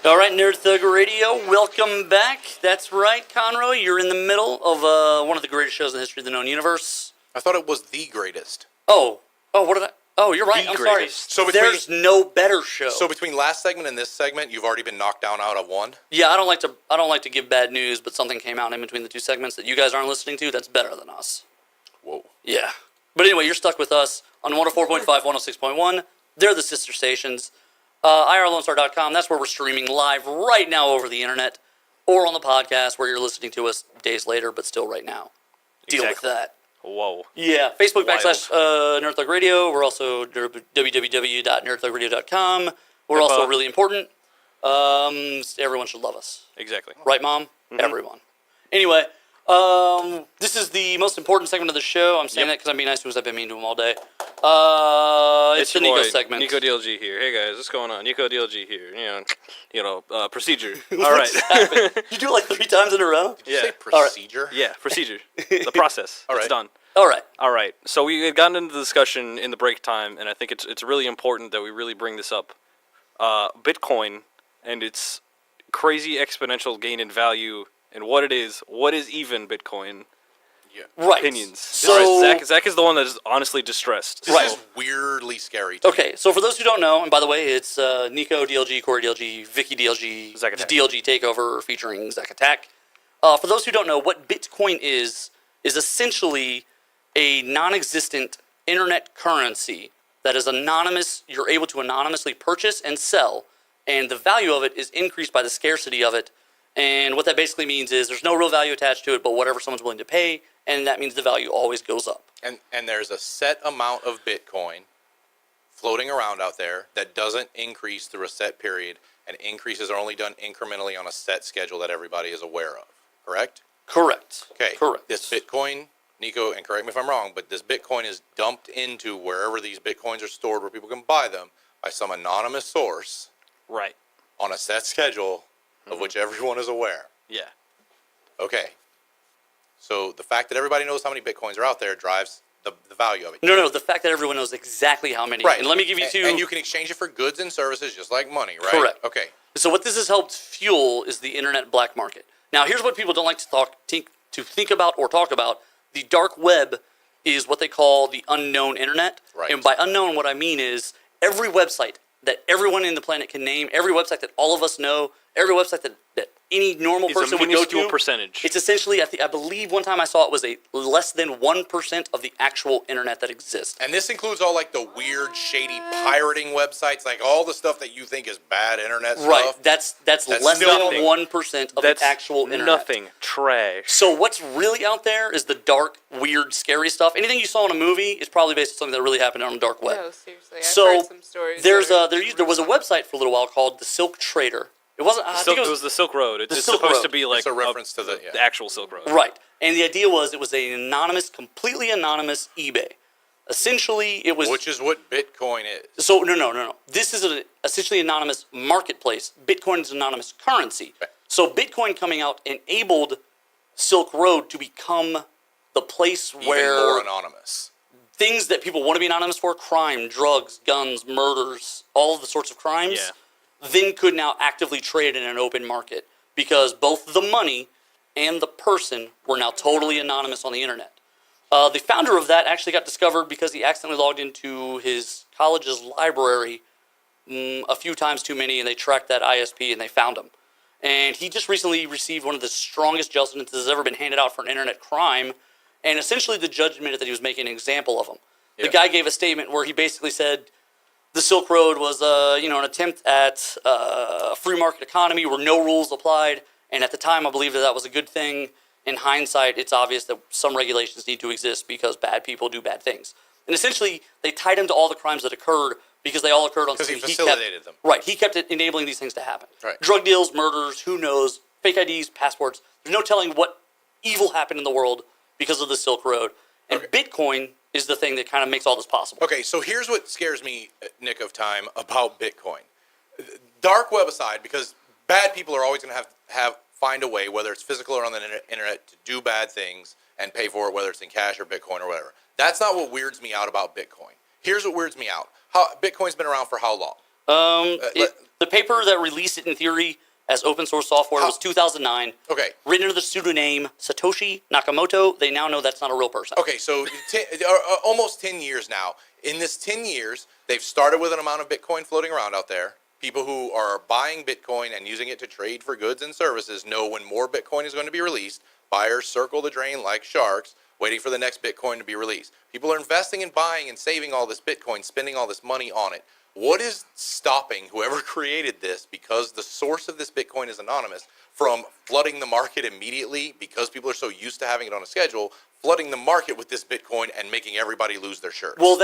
All right, Nerd Thug Radio, welcome back. That's right, Conroy. You're in the middle of one of the greatest shows in the history of the known universe. I thought it was the greatest. Oh, what did I? Oh, you're right. I'm sorry. So there's no better show. So between last segment and this segment, you've already been knocked down out of one? Yeah, I don't like to give bad news, but something came out in between the two segments that you guys aren't listening to that's better than us. Whoa. Yeah. But anyway, you're stuck with us on 104.5, 106.1. They're the sister stations. IRLoneStar.com, that's where we're streaming live right now over the internet, or on the podcast where you're listening to us days later, but still right now. Deal with that. Whoa. Yeah, Facebook / Nerd Thug Radio. We're also www.nerdthugradio.com. We're also really important. Everyone should love us. Exactly. Right, Mom? Mm-hmm. Everyone. Anyway, this is the most important segment of the show. I'm saying that because I'm being nice to him, I've been mean to him all day. It's the Nico segment. Nico DLG here. Hey guys, what's going on? Nico DLG here. Procedure. All right. You do it like 3 times in a row? Did you say procedure? Right. Yeah, procedure. The process. All right. It's done. All right. So we had gotten into the discussion in the break time, and I think it's really important that we really bring this up. Bitcoin and its crazy exponential gain in value and what it is. What is even Bitcoin? Yeah. Right. Opinions. So Zach is the one that is honestly distressed. This is weirdly scary to me. Okay, so for those who don't know, and by the way, it's Nico DLG, Corey DLG, Vicky DLG, Zack Attack. DLG Takeover featuring Zack Attack. For those who don't know, what Bitcoin is essentially a non-existent internet currency that is anonymous. You're able to anonymously purchase and sell, and the value of it is increased by the scarcity of it. And what that basically means is there's no real value attached to it, but whatever someone's willing to pay, and that means the value always goes up. And there's a set amount of Bitcoin floating around out there that doesn't increase through a set period, and increases are only done incrementally on a set schedule that everybody is aware of. Correct? Correct. Okay. Correct. This Bitcoin, Nico, and correct me if I'm wrong, but this Bitcoin is dumped into wherever these Bitcoins are stored where people can buy them by some anonymous source. Right. On a set schedule of which everyone is aware. Yeah. Okay. So the fact that everybody knows how many Bitcoins are out there drives the value of it. No, the fact that everyone knows exactly how many. Right. And let me give you two. And you can exchange it for goods and services just like money, right? Correct. Okay. So what this has helped fuel is the internet black market. Now, here's what people don't like to think about or talk about. The dark web is what they call the unknown internet. Right. And by unknown, what I mean is every website that everyone in the planet can name, every website that all of us know, every website that any normal person would go to. Percentage. It's essentially, I believe one time I saw it was a less than 1% of the actual internet that exists. And this includes all like the weird, shady pirating websites, like all the stuff that you think is bad internet stuff. Right. That's less than 1% of the actual internet. Nothing. Trash. So what's really out there is the dark, weird, scary stuff. Anything you saw in a movie is probably based on something that really happened on the dark web. No, seriously. I've heard some stories. There was a website for a little while called the Silk Trader. It wasn't. It was the Silk Road. It's supposed to be like it's a reference to the actual Silk Road. Right. And the idea was it was an anonymous, completely anonymous eBay. Essentially, it was... Which is what Bitcoin is. So, no. This is an essentially anonymous marketplace. Bitcoin is an anonymous currency. Right. So Bitcoin coming out enabled Silk Road to become the place where... Even more anonymous. Things that people want to be anonymous for, crime, drugs, guns, murders, all of the sorts of crimes, then could now actively trade in an open market because both the money and the person were now totally anonymous on the internet. The founder of that actually got discovered because he accidentally logged into his college's library a few times too many, and they tracked that ISP and they found him. And he just recently received one of the strongest jail sentences that's ever been handed out for an internet crime, and essentially the judge admitted that he was making an example of him. Yeah. The guy gave a statement where he basically said the Silk Road was an attempt at a free market economy where no rules applied, and at the time I believe that was a good thing. In hindsight, it's obvious that some regulations need to exist because bad people do bad things. And essentially, they tied him to all the crimes that occurred because they all occurred on... Because he facilitated them. Right, he kept enabling these things to happen. Right. Drug deals, murders, who knows, fake IDs, passports. There's no telling what evil happened in the world because of the Silk Road. And Bitcoin is the thing that kind of makes all this possible. Okay, so here's what scares me, Nick of Time, about Bitcoin. Dark web aside, because bad people are always going to find a way, whether it's physical or on the internet, to do bad things and pay for it, whether it's in cash or Bitcoin or whatever. That's not what weirds me out about Bitcoin. Here's what weirds me out. Bitcoin's been around for how long? The paper that released it in theory as open source software was 2009. Okay. Written under the pseudonym Satoshi Nakamoto. They now know that's not a real person. Okay, so almost 10 years now. In this 10 years, they've started with an amount of Bitcoin floating around out there. People who are buying Bitcoin and using it to trade for goods and services know when more Bitcoin is going to be released. Buyers circle the drain like sharks, waiting for the next Bitcoin to be released. People are investing and buying and saving all this Bitcoin, spending all this money on it. What is stopping whoever created this, because the source of this Bitcoin is anonymous, from flooding the market immediately because people are so used to having it on a schedule, flooding the market with this Bitcoin and making everybody lose their shirts? Well,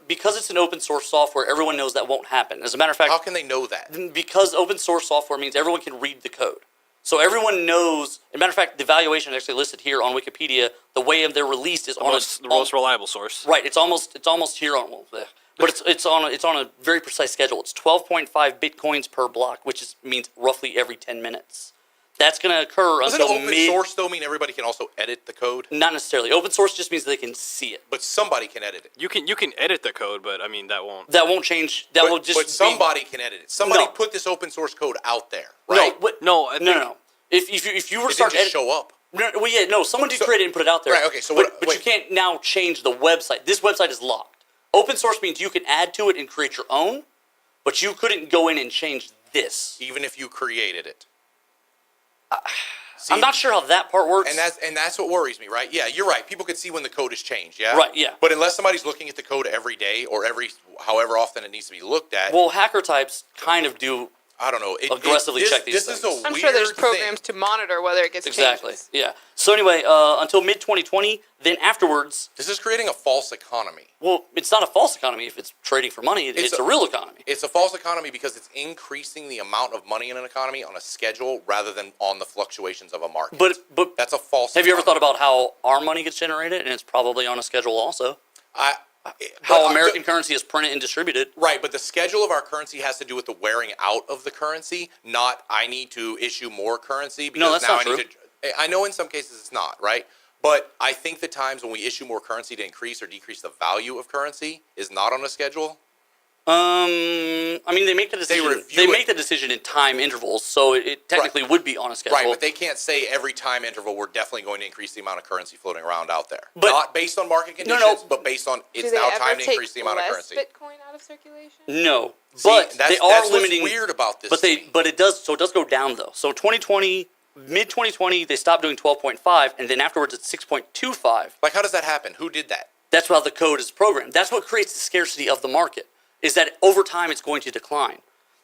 because it's an open source software, everyone knows that won't happen. As a matter of fact, how can they know that? Because open source software means everyone can read the code. So everyone knows. As a matter of fact, the valuation is actually listed here on Wikipedia. The way they're released is the most reliable source. Right. It's almost here on. But it's on a very precise schedule. It's 12.5 Bitcoins per block, which means roughly every 10 minutes. That's going to occur Doesn't until open source though mean everybody can also edit the code? Not necessarily. Open source just means they can see it. But somebody can edit it. You can edit the code, but I mean that won't change. But somebody can edit it. Somebody put this open source code out there, right? No. If you were to start just show up. No. Someone did create it and put it out there. Right. Okay. So but you can't now change the website. This website is locked. Open source means you can add to it and create your own, but you couldn't go in and change this. Even if you created it. I'm not sure how that part works. And that's what worries me, right? Yeah, you're right. People can see when the code is changed, yeah? Right, yeah. But unless somebody's looking at the code every day or however often it needs to be looked at. Well, hacker types kind of do. I don't know. Aggressively check these things. I'm sure there's programs to monitor whether it gets exactly. changed. Yeah. So anyway, until mid 2020, then afterwards. This is creating a false economy. Well, it's not a false economy if it's trading for money. It's a real economy. It's a false economy because it's increasing the amount of money in an economy on a schedule rather than on the fluctuations of a market. But that's a false. Have you ever thought about how our money gets generated, and it's probably on a schedule also? How American currency is printed and distributed. Right, but the schedule of our currency has to do with the wearing out of the currency, not I need to issue more currency because no, that's now not I need true. to. I know in some cases it's not, right? But I think the times when we issue more currency to increase or decrease the value of currency is not on a schedule. I mean, they make the decision. They make the decision in time intervals, so it technically would be on a schedule. Right, but they can't say every time interval we're definitely going to increase the amount of currency floating around out there. But, not based on market conditions, but based on it's now time to increase the amount of currency. Bitcoin out of circulation? No, but they are limiting. What's weird about this. But it does go down though. So 2020. Mid 2020, they stopped doing 12.5, and then afterwards it's 6.25. Like, how does that happen? Who did that? That's how the code is programmed. That's what creates the scarcity of the market, is that over time it's going to decline.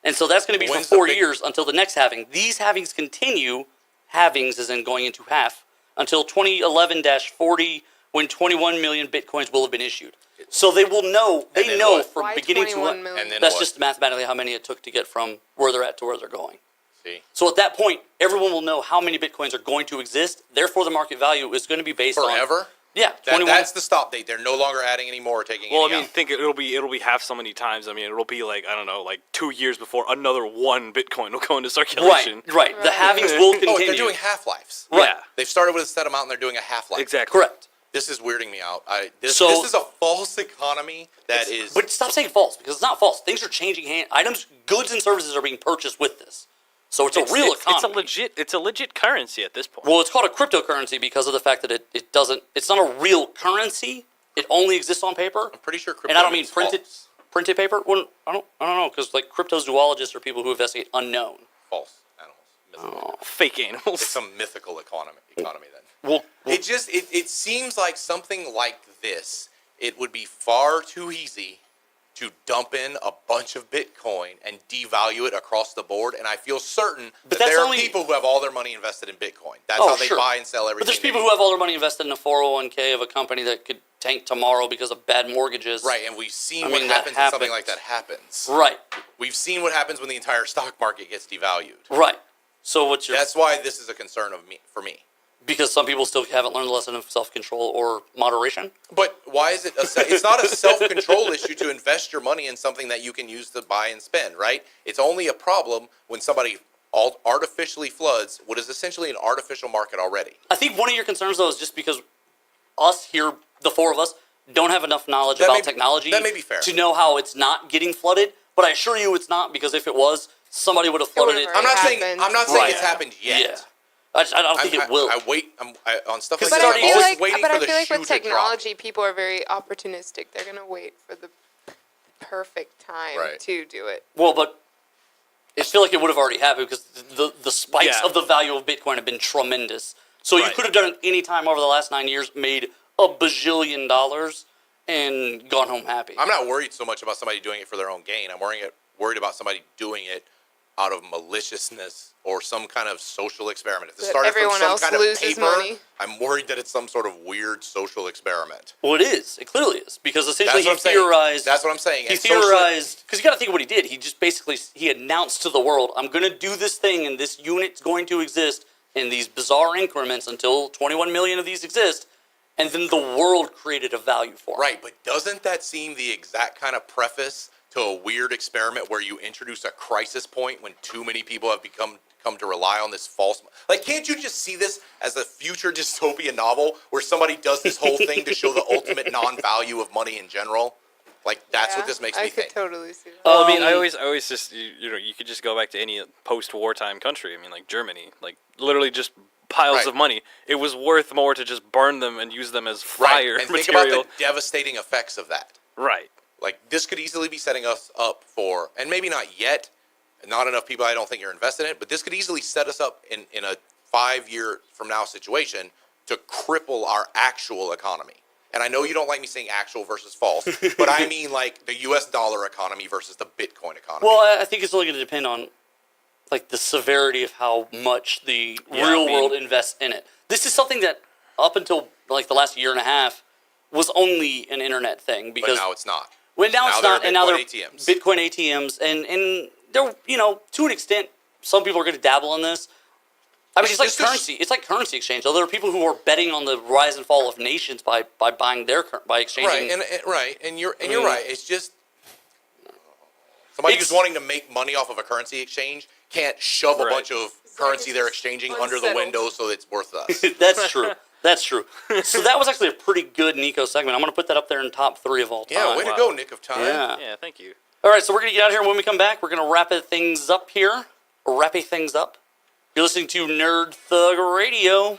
And so that's going to be for 4 years until the next halving. These halvings continue, halvings as in going into half, until 2011-40, when 21 million Bitcoins will have been issued. So they will know, they know what? from Why beginning to 21 end. million? And then That's what? just mathematically how many it took to get from where they're at to where they're going. See? So at that point, everyone will know how many Bitcoins are going to exist. Therefore, the market value is going to be based on... Forever? Yeah, 21. That's the stop date. They're no longer adding any more or taking any Well, I mean, out. think it'll be half so many times. I mean, it'll be like, I don't know, like 2 years before another one Bitcoin will go into circulation. Right. The halvings will continue. Oh, they're doing half-lives. Right. Yeah. They've started with a set amount and they're doing a half-life. Exactly. Correct. This is weirding me out. This is a false economy that is... But stop saying false, because it's not false. Things are changing hands. Items, goods, and services are being purchased with this. So it's a real economy. It's a legit currency at this point. Well, it's called a cryptocurrency because of the fact that it doesn't... It's not a real currency. It only exists on paper. I'm pretty sure crypto And I don't mean means false. printed paper. Well, I don't know, because like cryptozoologists are people who investigate unknown. False animals. Mythical. Fake animals. It's some mythical economy then. Well, It seems like something like this, it would be far too easy to dump in a bunch of Bitcoin and devalue it across the board, and I feel certain that there are people who have all their money invested in Bitcoin. That's how they buy and sell everything. But there's people who have all their money invested in a 401k of a company that could tank tomorrow because of bad mortgages. Right, and we've seen what happens when something like that happens. Right. We've seen what happens when the entire stock market gets devalued. Right. So what's your... That's why this is a concern for me. Because some people still haven't learned the lesson of self-control or moderation? But why is it... It's not a self-control issue to invest your money in something that you can use to buy and spend, right? It's only a problem when somebody artificially floods what is essentially an artificial market already. I think one of your concerns, though, is just because us here, the four of us, don't have enough knowledge about technology that may be fair. to know how it's not getting flooded. But I assure you it's not, because if it was, somebody would have flooded it. would've I'm not saying happened. I'm not saying Right. it's happened yet. Yeah. I don't think it will. I wait on stuff like But that. I I'm feel always like- waiting but for I the feel like shoe with to drop. technology, people are very opportunistic. They're gonna wait for the perfect time Right. to do it. Well, but I feel like it would have already happened, because the spikes Yeah. of the value of Bitcoin have been tremendous. So you Right. could have done it any time over the last 9 years, made a bajillion dollars, and gone home happy. I'm not worried so much about somebody doing it for their own gain. I'm worried about somebody doing it out of maliciousness or some kind of social experiment. If it That started everyone from some else kind of loses paper, money. I'm worried that it's some sort of weird social experiment. Well, it is. It clearly is, because essentially That's what he I'm saying. theorized. That's what I'm saying. He And socially- theorized, because you got to think of what he did. He just basically he announced to the world, "I'm going to do this thing, and this unit's going to exist in these bizarre increments until 21 million of these exist," and then the world created a value for it. Right, but doesn't that seem the exact kind of preface to a weird experiment where you introduce a crisis point when too many people have come to rely on this false? Like, can't you just see this as a future dystopian novel where somebody does this whole thing to show the ultimate non-value of money in general? Like, that's what Yeah, this makes I me could think. totally see that. Well, I mean, I Um, always just you could just go back to any post-wartime country. I mean, like Germany, like literally just piles Right. of money. It was worth more to just burn them and use them as Right, fire and think material. about the devastating effects of that. Right. Like, this could easily be setting us up for, and maybe not yet, not enough people I don't think are invested in it, but this could easily set us up in a 5 year from now situation to cripple our actual economy. And I know you don't like me saying actual versus false, but I mean like the US dollar economy versus the Bitcoin economy. Well, I think it's really going to depend on like the severity of how much the Yeah, real I mean- world invests in it. This is something that up until like the last year and a half was only an internet thing, but because now it's not. well, now it's there are not, and now they're ATMs. Bitcoin ATMs, and they're, you know, to an extent, some people are going to dabble in this. I mean, It's it's like just a currency. It's like currency exchange. Though there are people who are betting on the rise and fall of nations by buying by exchanging. Right, and you're mean- right. It's just somebody It's- who's wanting to make money off of a currency exchange can't shove a Right. bunch of currency they're exchanging under the unsettled. window so it's worth less. That's true. That's true. So that was actually a pretty good Nico segment. I'm going to put that up there in top 3 of all time. Yeah, way to go, Nick of Time. Yeah. Yeah. Thank you. All right, so we're going to get out of here. When we come back, we're going to wrap things up here. Wrapping things up. You're listening to Nerd Thug Radio.